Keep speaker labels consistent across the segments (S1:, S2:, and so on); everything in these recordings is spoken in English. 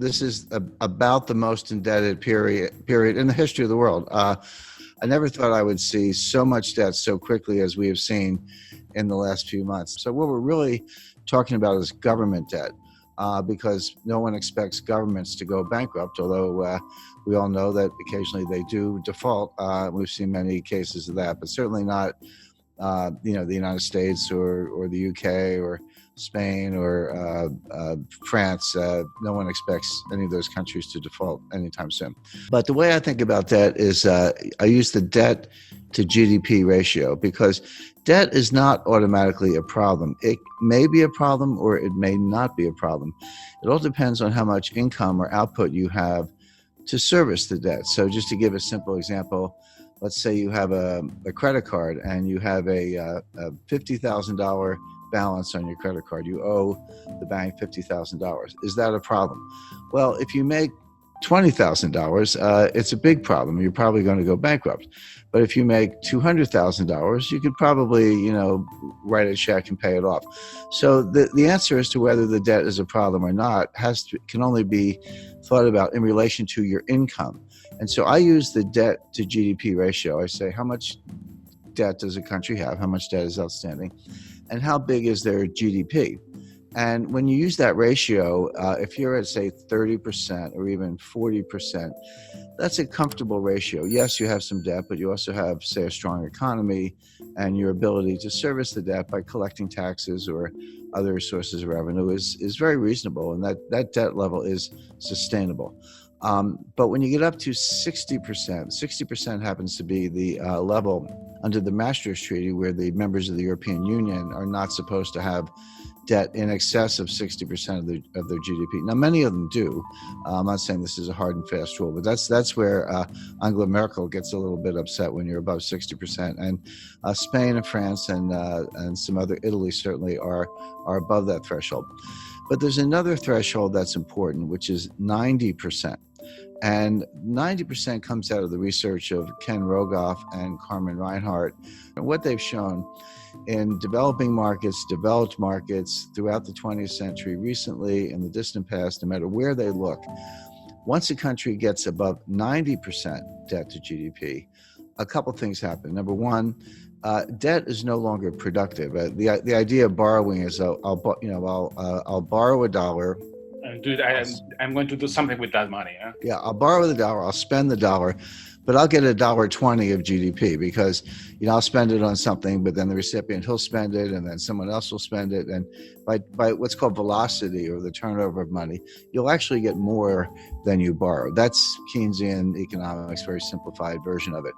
S1: this is about the most indebted period in the history of the world. I never thought I would see so much debt so quickly as we have seen in the last few months. So what we're really talking about is government debt, because no one expects governments to go bankrupt, although we all know that occasionally they do default. We've seen many cases of that, but certainly not the United States or the UK or Spain or France. No one expects any of those countries to default anytime soon. But the way I think about debt is I use the debt to GDP ratio, because debt is not automatically a problem. It may be a problem or it may not be a problem. It all depends on how much income or output you have to service the debt. So just to give a simple example, let's say you have a credit card and you have a $50,000 balance on your credit card. You owe the bank $50,000. Is that a problem? Well, if you make $20,000, it's a big problem. You're probably going to go bankrupt. But if you make $200,000, you could probably, write a check and pay it off. So the answer as to whether the debt is a problem or not can only be thought about in relation to your income. And so I use the debt to GDP ratio. I say, how much debt does a country have? How much debt is outstanding? And how big is their GDP? And when you use that ratio, if you're at, say, 30% or even 40%, that's a comfortable ratio. Yes, you have some debt, but you also have, say, a strong economy and your ability to service the debt by collecting taxes or other sources of revenue is very reasonable, and that debt level is sustainable. But when you get up to 60% happens to be the level under the Maastricht Treaty, where the members of the European Union are not supposed to have debt in excess of 60% of their GDP. Now, many of them do. I'm not saying this is a hard and fast rule, but that's where Angela Merkel gets a little bit upset when you're above 60%. And Spain and France and some other, Italy certainly are above that threshold. But there's another threshold that's important, which is 90%. And 90% comes out of the research of Ken Rogoff and Carmen Reinhart. And what they've shown in developing markets, developed markets throughout the 20th century, recently, in the distant past, no matter where they look, once a country gets above 90% debt to GDP, a couple things happen. Number one, debt is no longer productive. The idea of borrowing is I'll borrow $1.
S2: I'm going to do something with that money. Huh?
S1: Yeah, I'll borrow the $1, I'll spend the $1, but I'll get $1.20 of GDP because, I'll spend it on something, but then the recipient, he'll spend it, and then someone else will spend it. And by what's called velocity, or the turnover of money, you'll actually get more than you borrow. That's Keynesian economics, very simplified version of it.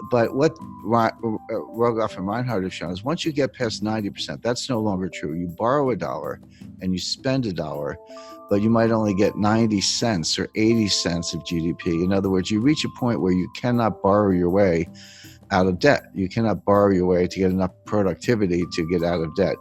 S1: But what Rogoff and Reinhart have shown is once you get past 90%, that's no longer true. You borrow $1 and you spend $1, but you might only get 90 cents or 80 cents of GDP. In other words, you reach a point where you cannot borrow your way out of debt. You cannot borrow your way to get enough productivity to get out of debt.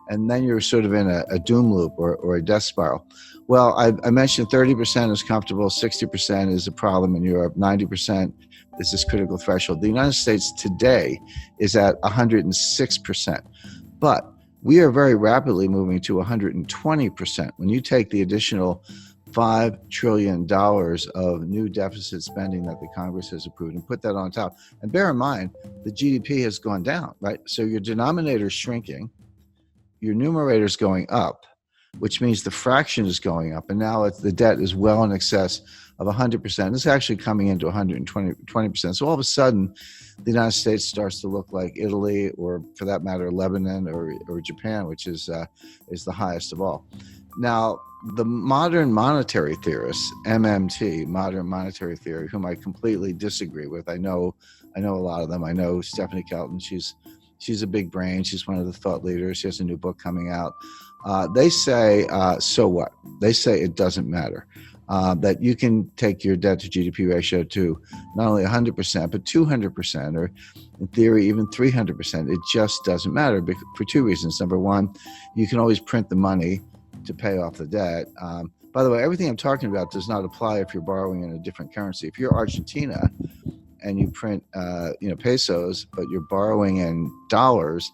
S1: And then you're sort of in a doom loop or a death spiral. Well, I mentioned 30% is comfortable, 60% is a problem in Europe, 90% is this critical threshold. The United States today is at 106%. But we are very rapidly moving to 120%. When you take the additional $5 trillion of new deficit spending that the Congress has approved and put that on top, and bear in mind, the GDP has gone down, right? So your denominator is shrinking, your numerator is going up, which means the fraction is going up, and now the debt is well in excess of 100%. It's actually coming into 120%. So all of a sudden, the United States starts to look like Italy, or for that matter, Lebanon or Japan, which is the highest of all. Now, the modern monetary theorists, MMT, modern monetary theory, whom I completely disagree with. I know a lot of them. I know Stephanie Kelton. She's a big brain. She's one of the thought leaders. She has a new book coming out. They say, so what? They say it doesn't matter. That you can take your debt to GDP ratio to not only 100%, but 200%, or in theory, even 300%. It just doesn't matter for two reasons. Number one, you can always print the money to pay off the debt. By the way, everything I'm talking about does not apply if you're borrowing in a different currency. If you're Argentina and you print pesos, but you're borrowing in dollars,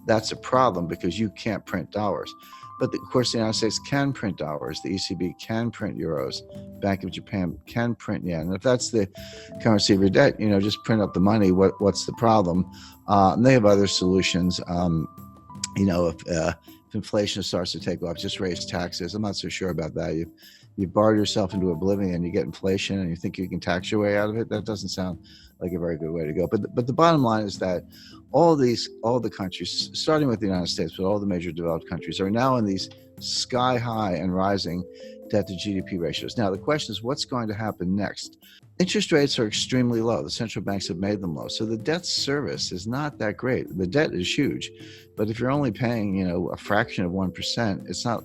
S1: that's a problem because you can't print dollars. But of course, the United States can print dollars. The ECB can print euros. Bank of Japan can print yen. And if that's the currency of your debt, just print up the money. What's the problem? And they have other solutions. If inflation starts to take off, just raise taxes. I'm not so sure about that. You've borrowed yourself into oblivion. You get inflation, and you think you can tax your way out of it. That doesn't sound like a very good way to go. But the bottom line is that all the countries, starting with the United States, but all the major developed countries, are now in these sky high and rising debt to GDP ratios. Now the question is, what's going to happen next? Interest rates are extremely low. The central banks have made them low. So the debt service is not that great. The debt is huge, but if you're only paying, a fraction of 1%, it's not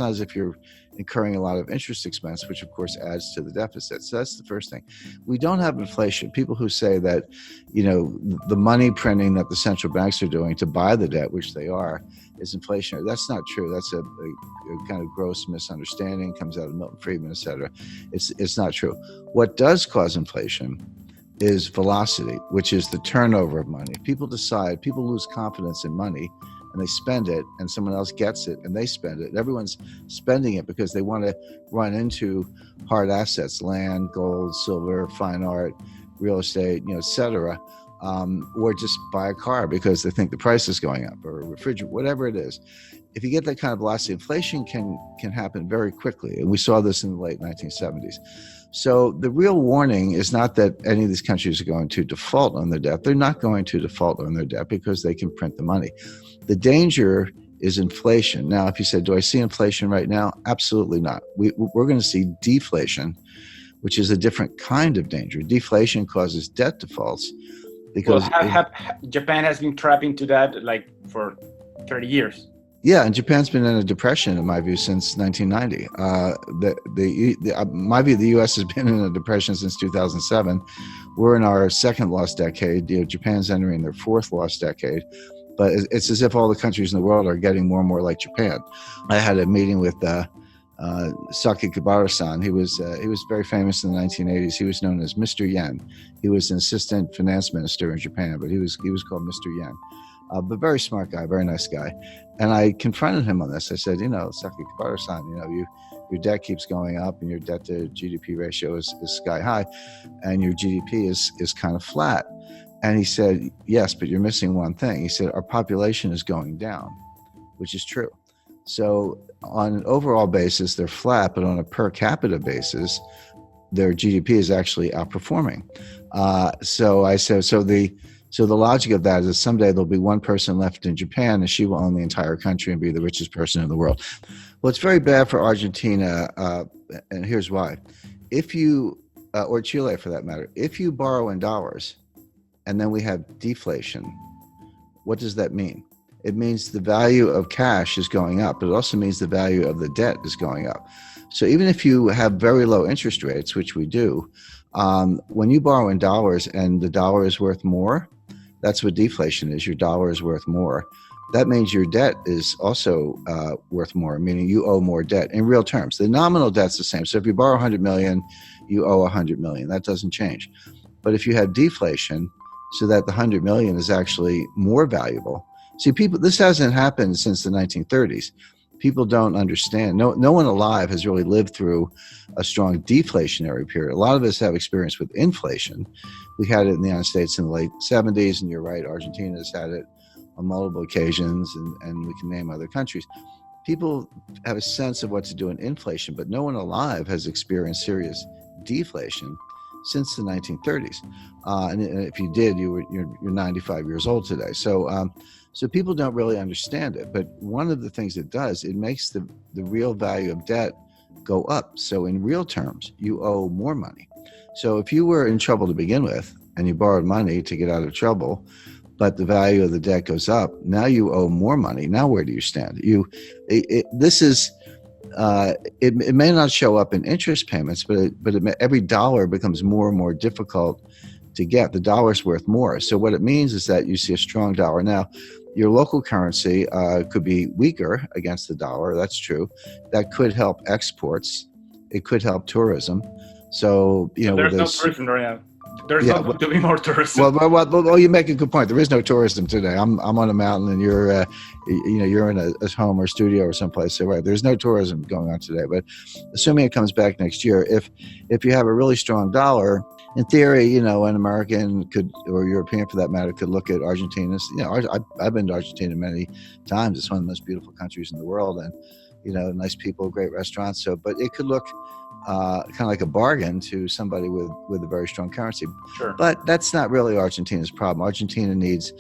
S1: as if you're incurring a lot of interest expense, which of course adds to the deficit. So that's the first thing. We don't have inflation. People who say that, the money printing that the central banks are doing to buy the debt, which they are, is inflationary. That's not true. That's a kind of gross misunderstanding, comes out of Milton Friedman, et cetera. It's not true. What does cause inflation is velocity, which is the turnover of money. People lose confidence in money, and they spend it, and someone else gets it and they spend it. Everyone's spending it because they want to run into hard assets, land, gold, silver, fine art, real estate, et cetera, or just buy a car because they think the price is going up, or a refrigerator, whatever it is. If you get that kind of velocity, inflation can happen very quickly. And we saw this in the late 1970s. So the real warning is not that any of these countries are going to default on their debt. They're not going to default on their debt because they can print the money. The danger is inflation. Now, if you said, do I see inflation right now? Absolutely not. We're going to see deflation, which is a different kind of danger. Deflation causes debt defaults because
S2: Japan has been trapped into that for 30 years.
S1: Yeah, and Japan's been in a depression, in my view, since 1990. My view, the U.S. has been in a depression since 2007. We're in our second lost decade. Japan's entering their fourth lost decade. But it's as if all the countries in the world are getting more and more like Japan. I had a meeting with Sakakibara-san. He was very famous in the 1980s. He was known as Mr. Yen. He was an assistant finance minister in Japan, but he was called Mr. Yen. But very smart guy, very nice guy. And I confronted him on this. I said, Sakakibara-san, your debt keeps going up and your debt to GDP ratio is sky high and your GDP is kind of flat. And he said, yes, but you're missing one thing. He said, our population is going down, which is true. So on an overall basis, they're flat, but on a per capita basis, their GDP is actually outperforming. So I said, so the logic of that is that someday there'll be one person left in Japan and she will own the entire country and be the richest person in the world. Well, it's very bad for Argentina, and here's why. If you, or Chile for that matter, if you borrow in dollars and then we have deflation, what does that mean? It means the value of cash is going up, but it also means the value of the debt is going up. So even if you have very low interest rates, which we do, when you borrow in dollars and the dollar is worth more, that's what deflation is. Your dollar is worth more. That means your debt is also worth more, meaning you owe more debt in real terms. The nominal debt's the same. So if you borrow 100 million, you owe 100 million. That doesn't change. But if you have deflation, so that the 100 million is actually more valuable. See, this hasn't happened since the 1930s. People don't understand. No one alive has really lived through a strong deflationary period. A lot of us have experience with inflation. We had it in the United States in the late 70s, and you're right, Argentina's had it on multiple occasions, and we can name other countries. People have a sense of what to do in inflation, but no one alive has experienced serious deflation since the 1930s. And if you did, you're 95 years old today. So people don't really understand it. But one of the things it does, it makes the real value of debt go up. So in real terms, you owe more money. So if you were in trouble to begin with and you borrowed money to get out of trouble, but the value of the debt goes up, now you owe more money. Now where do you stand? It may not show up in interest payments, but every dollar becomes more and more difficult to get. The dollar's worth more. So what it means is that you see a strong dollar. Now, your local currency could be weaker against the dollar. That's true. That could help exports. It could help tourism. So,
S2: there's no tourism right now. There's
S1: Yeah,
S2: not going to be more tourism.
S1: well, you make a good point. There is no tourism today. I'm on a mountain, and you're in a home or studio or someplace. So right, there's no tourism going on today. But assuming it comes back next year, if you have a really strong dollar, in theory, an American could, or European for that matter, could look at Argentina. I've been to Argentina many times. It's one of the most beautiful countries in the world, and nice people, great restaurants. So, but it could look kind of like a bargain to somebody with a very strong currency.
S2: Sure.
S1: But that's not really Argentina's problem. Argentina needs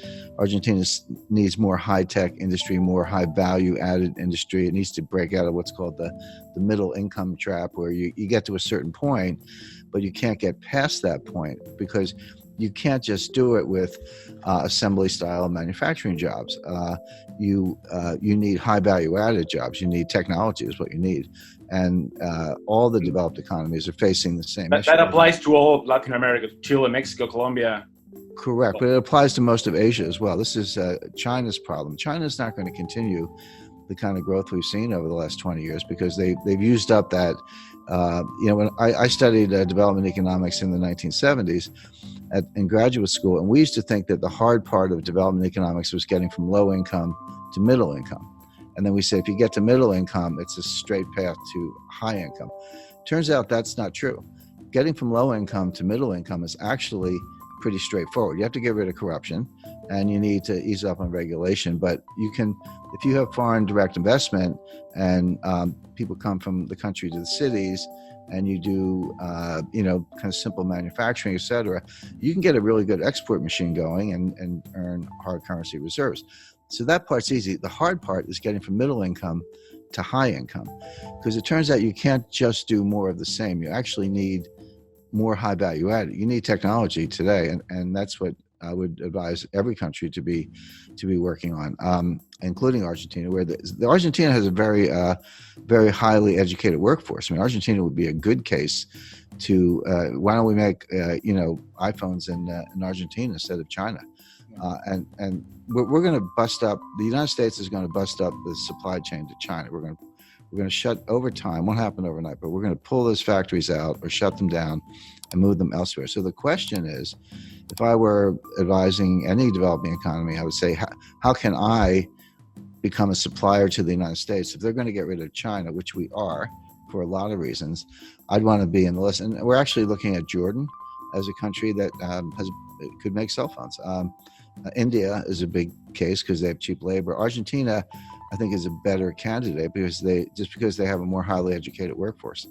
S1: more high-tech industry, more high-value-added industry. It needs to break out of what's called the middle income trap, where you get to a certain point, but you can't get past that point because you can't just do it with assembly style manufacturing jobs. You need high value added jobs. You need technology is what you need. And all the developed economies are facing the same issue.
S2: That applies to all of Latin America, Chile, Mexico, Colombia.
S1: Correct, but it applies to most of Asia as well. This is China's problem. China's not going to continue the kind of growth we've seen over the last 20 years because they've used up that. When I studied development economics in the 1970s in graduate school, and we used to think that the hard part of development economics was getting from low income to middle income. And then we say if you get to middle income, it's a straight path to high income. Turns out that's not true. Getting from low income to middle income is actually pretty straightforward. You have to get rid of corruption and you need to ease up on regulation. But you can, if you have foreign direct investment and people come from the country to the cities and you do, kind of simple manufacturing, et cetera, you can get a really good export machine going and earn hard currency reserves. So that part's easy. The hard part is getting from middle income to high income, because it turns out you can't just do more of the same. You actually need more high value added. You need technology today, and that's what I would advise every country to be working on, including Argentina, where the Argentina has a very very highly educated workforce. I mean, Argentina would be a good case to why don't we make iPhones in Argentina instead of China, and we're going to bust up. The United States is going to bust up the supply chain to China. We're going to shut over time. Won't happen overnight, but we're going to pull those factories out or shut them down and move them elsewhere. So the question is, if I were advising any developing economy, I would say, how can I become a supplier to the United States? If they're going to get rid of China, which we are for a lot of reasons, I'd want to be in the list. And we're actually looking at Jordan as a country that could make cell phones. India is a big case because they have cheap labor. Argentina, I think, is a better candidate because they have a more highly educated workforce.